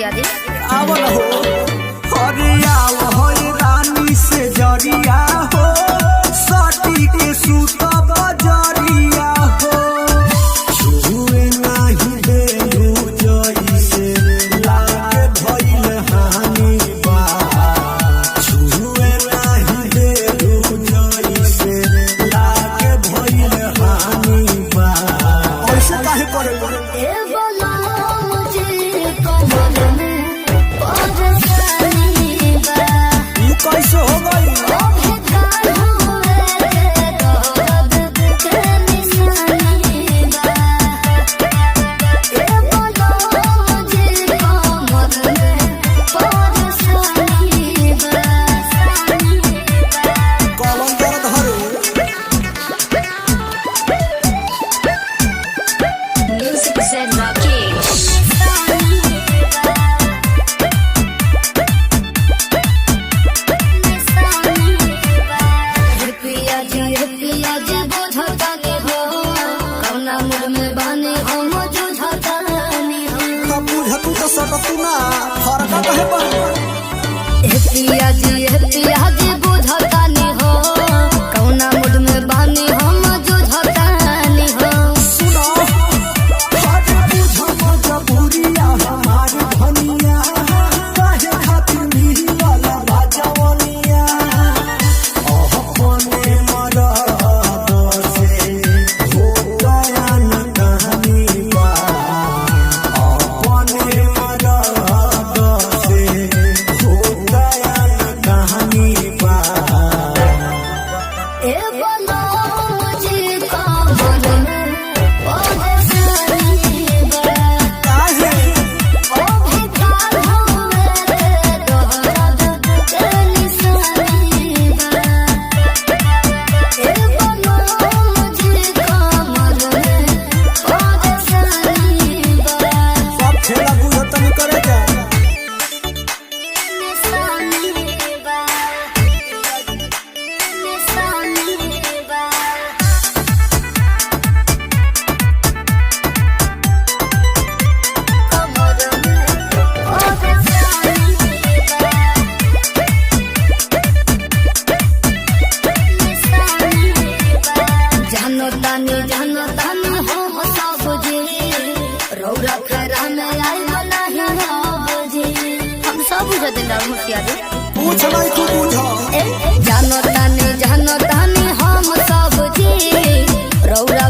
मुखिया जी। आवल हो हरिया हो रानी से जरिया हो सटी के सूत बजरिया हो छुए नहीं दे जइसे लागे भइल हानि बा छुए नहीं दे जइसे लागे भइल हानि बा ऐसे काहे करे कैसे हो गई बुझतानी हो कौना मुड में बानी हम जुझतानी हो सुनो आज बुझ मजबूरिया हमार धनिया काहे खातिर मिलला बाजवनिया अपने मरद से हो गया न कहानी बा अपने मरद से हो गया न कहानी बा ए बोलो मुझे कमर में परेशानी बा काहे ओ भिखार हुए दर्द के निशानी बा ए बोलो मुझे कमर में परेशानी बा सब खेला बुझतन करे जा निशानी बा निशानी बा जानो तानी हो सब जी रौरा फेरा में आई नहीं हो जी हम सब बुझते हैं मुखिया जी। पूछ नहीं तू बुझ जानो तानी हम सब जी रौरा